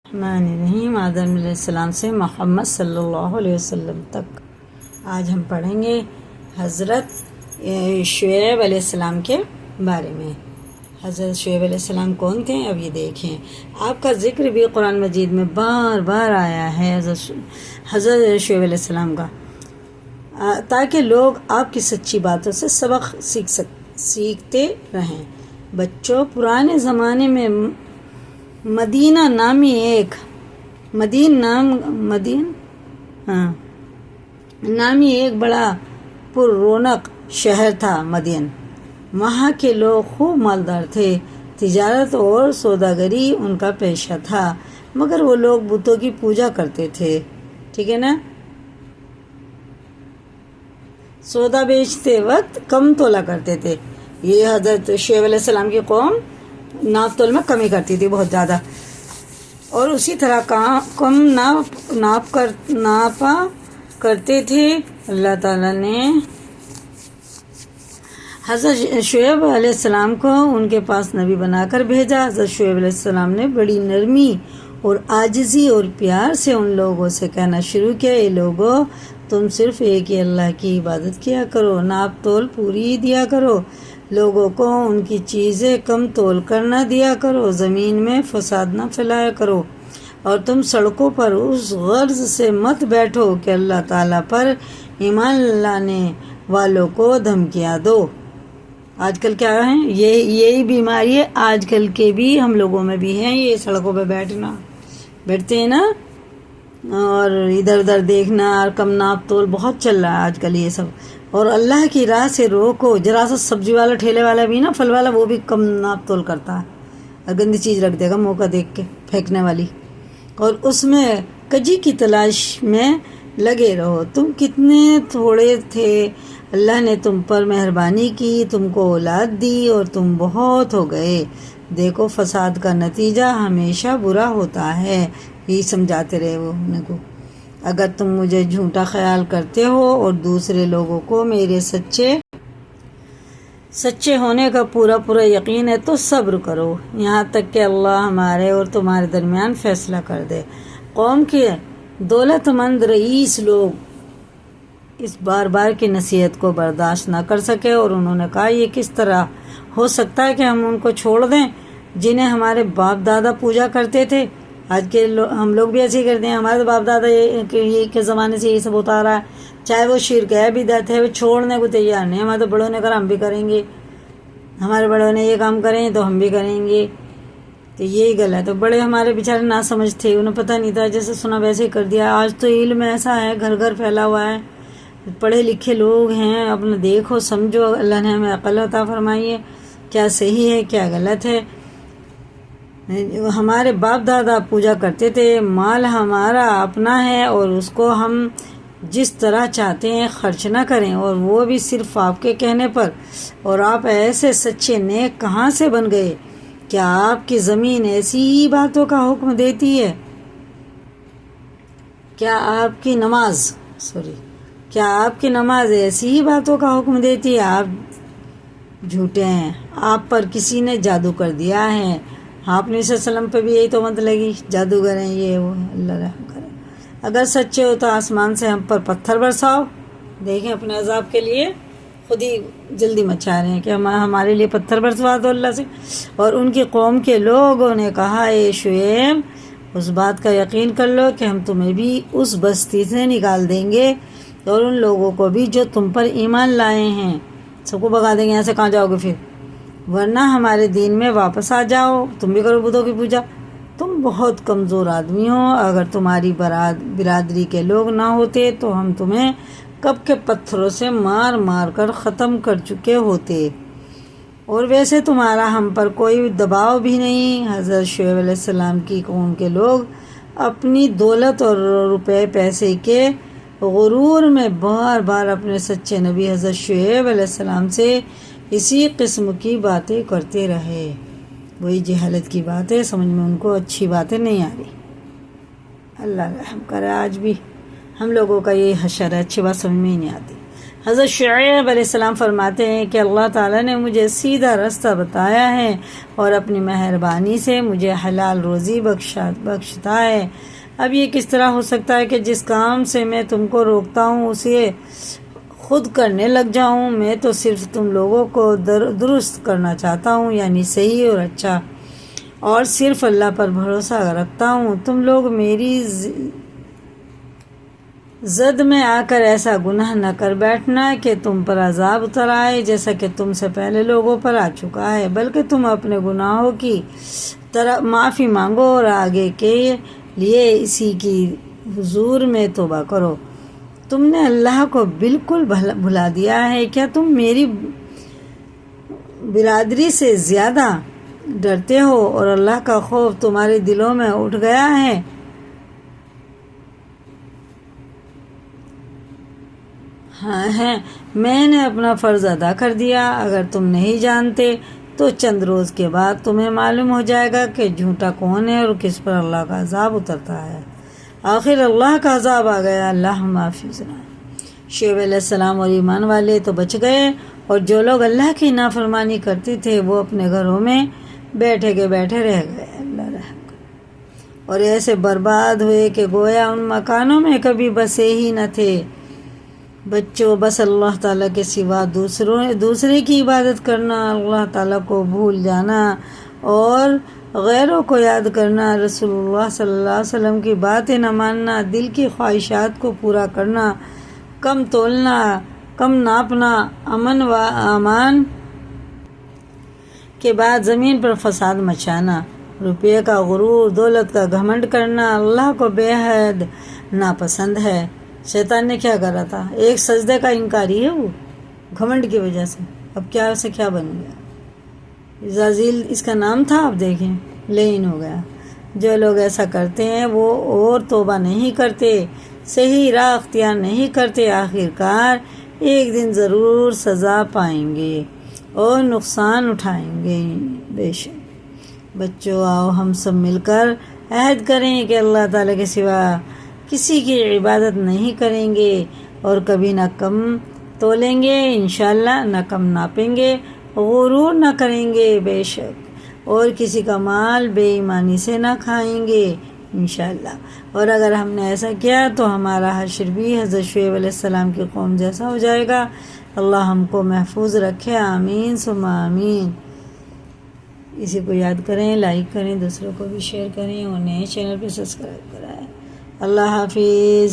الرحمن الرحیم آدم علیہ السلام سے محمد صلی اللہ علیہ وسلم تک آج ہم پڑھیں گے حضرت شعیب علیہ السلام کے بارے میں۔ حضرت شعیب علیہ السلام کون تھے؟ اب یہ دیکھیں، آپ کا ذکر بھی قرآن مجید میں بار بار آیا ہے حضرت شعیب علیہ السلام کا، تاکہ لوگ آپ کی سچی باتوں سے سبق سیکھتے رہیں۔ بچوں، پرانے زمانے میں مدینہ نامی ایک بڑا پر رونق شہر تھا۔ مدین، وہاں کے لوگ خوب مالدار تھے، تجارت اور سوداگری ان کا پیشہ تھا، مگر وہ لوگ بتوں کی پوجا کرتے تھے، ٹھیک ہے نا؟ سودا بیچتے وقت کم تولا کرتے تھے۔ یہ حضرت شعیب علیہ السلام کی قوم ناپ تول میں کمی کرتی تھی بہت زیادہ، اور اسی طرح کم ناپا کرتے تھے۔ اللہ تعالیٰ نے حضرت شعیب علیہ السلام کو ان کے پاس نبی بنا کر بھیجا۔ حضرت شعیب علیہ السلام نے بڑی نرمی اور عاجزی اور پیار سے ان لوگوں سے کہنا شروع کیا، اے لوگو، تم صرف ایک ہی اللہ کی عبادت کیا کرو، ناپ تول پوری دیا کرو، لوگوں کو ان کی چیزیں کم تول کر نہ دیا کرو، زمین میں فساد نہ پھیلایا کرو، اور تم سڑکوں پر اس غرض سے مت بیٹھو کہ اللہ تعالیٰ پر ایمان لانے والوں کو دھمکیاں دو۔ آج کل کیا ہے؟ یہی بیماری ہے آج کل کے بھی ہم لوگوں میں بھی ہے، یہ سڑکوں پہ بیٹھتے ہیں نا، اور ادھر ادھر دیکھنا، اور کم ناپ تول بہت چل رہا ہے آج کل یہ سب۔ اور اللہ کی راہ سے روکو۔ ذرا سا سبزی والا، ٹھیلے والا بھی نا، پھل والا، وہ بھی کم ناپ تول کرتا ہے، اور گندی چیز رکھ دے گا موقع دیکھ کے پھینکنے والی، اور اس میں کجی کی تلاش میں لگے رہو۔ تم کتنے تھوڑے تھے، اللہ نے تم پر مہربانی کی، تم کو اولاد دی، اور تم بہت ہو گئے۔ دیکھو، فساد کا نتیجہ ہمیشہ برا ہوتا ہے۔ یہ سمجھاتے رہے وہ ان کو، اگر تم مجھے جھوٹا خیال کرتے ہو اور دوسرے لوگوں کو میرے سچے ہونے کا پورا یقین ہے تو صبر کرو، یہاں تک کہ اللہ ہمارے اور تمہارے درمیان فیصلہ کر دے۔ قوم کے دولت مند رئیس لوگ اس بار کی نصیحت کو برداشت نہ کر سکے، اور انہوں نے کہا، یہ کس طرح ہو سکتا ہے کہ ہم ان کو چھوڑ دیں جنہیں ہمارے باپ دادا پوجا کرتے تھے؟ آج کے ہم لوگ بھی ایسے ہی کرتے ہیں، ہمارے باپ دادا یہ کے زمانے سے یہ سب ہوتا آ رہا ہے، چاہے وہ شرک ہے، بدعت ہے، وہ چھوڑنے کو تیار نہیں۔ ہمارے تو بڑوں نے کہا ہم بھی کریں گے، ہمارے بڑوں نے یہ کام کریں تو ہم بھی کریں گے، تو یہی غلط ہے۔ بڑے ہمارے بیچارے نہ سمجھ تھے، انہیں پتہ نہیں تھا، جیسے سنا ویسے ہی کر دیا۔ آج تو علم ایسا ہے، گھر گھر پھیلا ہوا ہے، پڑھے لکھے لوگ ہیں، اپنا دیکھو سمجھو، اللہ نے ہمیں عقل عطا فرمائی ہے، کیا صحیح ہے کیا غلط ہے۔ ہمارے باپ دادا پوجا کرتے تھے، مال ہمارا اپنا ہے اور اس کو ہم جس طرح چاہتے ہیں خرچ نہ کریں، اور وہ بھی صرف آپ کے کہنے پر۔ اور آپ ایسے سچے نیک کہاں سے بن گئے؟ کیا آپ کی زمین ایسی ہی باتوں کا حکم دیتی ہے؟ کیا آپ کی نماز ایسی ہی باتوں کا حکم دیتی ہے؟ آپ جھوٹے ہیں، آپ پر کسی نے جادو کر دیا ہے۔ آپ نے صلی اللہ علیہ وسلم پہ بھی یہی تہمت لگی، جادوگر ہیں یہ وہ، اللہ رحم کرے۔ اگر سچے ہو تو آسمان سے ہم پر پتھر برساؤ۔ دیکھیں، اپنے عذاب کے لیے خود ہی جلدی مچا رہے ہیں کہ ہمارے لیے پتھر برسوا دو اللہ سے۔ اور ان کی قوم کے لوگوں نے کہا، اے شعیب، اس بات کا یقین کر لو کہ ہم تمہیں بھی اس بستی سے نکال دیں گے، اور ان لوگوں کو بھی جو تم پر ایمان لائے ہیں، سب کو بھگا دیں گے۔ یہاں سے کہاں جاؤ گے پھر؟ ورنہ ہمارے دین میں واپس آ جاؤ، تم بھی کرو بتوں کی پوجا۔ تم بہت کمزور آدمی ہو، اگر تمہاری برادری کے لوگ نہ ہوتے تو ہم تمہیں کب کے پتھروں سے مار کر ختم کر چکے ہوتے، اور ویسے تمہارا ہم پر کوئی دباؤ بھی نہیں۔ حضرت شعیب علیہ السلام کی قوم کے لوگ اپنی دولت اور روپے پیسے کے غرور میں بار اپنے سچے نبی حضرت شعیب علیہ السلام سے اسی قسم کی باتیں کرتے رہے۔ وہی جہالت کی باتیں، سمجھ میں ان کو اچھی باتیں نہیں آ رہی۔ اللہ رحم کرے، آج بھی ہم لوگوں کا یہ حشر ہے، اچھی بات سمجھ میں ہی نہیں آتی۔ حضرت شعیب علیہ السلام فرماتے ہیں کہ اللہ تعالیٰ نے مجھے سیدھا راستہ بتایا ہے اور اپنی مہربانی سے مجھے حلال روزی بخشتا ہے۔ اب یہ کس طرح ہو سکتا ہے کہ جس کام سے میں تم کو روکتا ہوں اسے خود کرنے لگ جاؤں؟ میں تو صرف تم لوگوں کو درست کرنا چاہتا ہوں، یعنی صحیح اور اچھا، اور صرف اللہ پر بھروسہ رکھتا ہوں۔ تم لوگ میری زد میں آ کر ایسا گناہ نہ کر بیٹھنا کہ تم پر عذاب اتر آئے جیسا کہ تم سے پہلے لوگوں پر آ چکا ہے، بلکہ تم اپنے گناہوں کی معافی مانگو اور آگے کے لیے اسی کی حضور میں توبہ کرو۔ تم نے اللہ کو بالکل بھلا دیا ہے۔ کیا تم میری برادری سے زیادہ ڈرتے ہو اور اللہ کا خوف تمہارے دلوں میں اٹھ گیا ہے؟ ہاں، میں نے اپنا فرض ادا کر دیا۔ اگر تم نہیں جانتے تو چند روز کے بعد تمہیں معلوم ہو جائے گا کہ جھوٹا کون ہے اور کس پر اللہ کا عذاب اترتا ہے۔ آخر اللہ کا عذاب آ گیا، اللہ محافظنا۔ شعیب علیہ السلام اور ایمان والے تو بچ گئے، اور جو لوگ اللہ کی نافرمانی کرتے تھے وہ اپنے گھروں میں بیٹھے رہ گئے، اللہ رحم کرے، اور ایسے برباد ہوئے کہ گویا ان مکانوں میں کبھی بسے ہی نہ تھے۔ بچوں، بس اللہ تعالیٰ کے سوا دوسرے کی عبادت کرنا، اللہ تعالیٰ کو بھول جانا اور غیروں کو یاد کرنا، رسول اللہ صلی اللہ علیہ وسلم کی باتیں نہ ماننا، دل کی خواہشات کو پورا کرنا، کم تولنا، کم ناپنا، امن و امان کے بعد زمین پر فساد مچانا، روپے کا غرور، دولت کا گھمنڈ کرنا اللہ کو بے حد ناپسند ہے۔ شیطان نے کیا کرا تھا؟ ایک سجدے کا انکاری ہے، وہ گھمنڈ کی وجہ سے اب کیا سے کیا بن گیا۔ عزازیل اس کا نام تھا، اب دیکھیں لعین ہو گیا۔ جو لوگ ایسا کرتے ہیں وہ اور توبہ نہیں کرتے، صحیح راہ اختیار نہیں کرتے، آخرکار ایک دن ضرور سزا پائیں گے اور نقصان اٹھائیں گے بے شک۔ بچوں، آؤ ہم سب مل کر عہد کریں کہ اللہ تعالیٰ کے سوا کسی کی عبادت نہیں کریں گے اور کبھی نہ کم تولیں گے انشاءاللہ، نہ کم ناپیں گے، غرور نہ کریں گے بے شک، اور کسی کا مال بے ایمانی سے نہ کھائیں گے انشاءاللہ۔ اور اگر ہم نے ایسا کیا تو ہمارا حشر بھی حضرت شعیب علیہ السلام کی قوم جیسا ہو جائے گا۔ اللہ ہم کو محفوظ رکھے، آمین ثم آمین۔ اسی کو یاد کریں، لائک کریں، دوسروں کو بھی شیئر کریں اور نئے چینل پہ سبسکرائب کرائیں۔ اللہ حافظ۔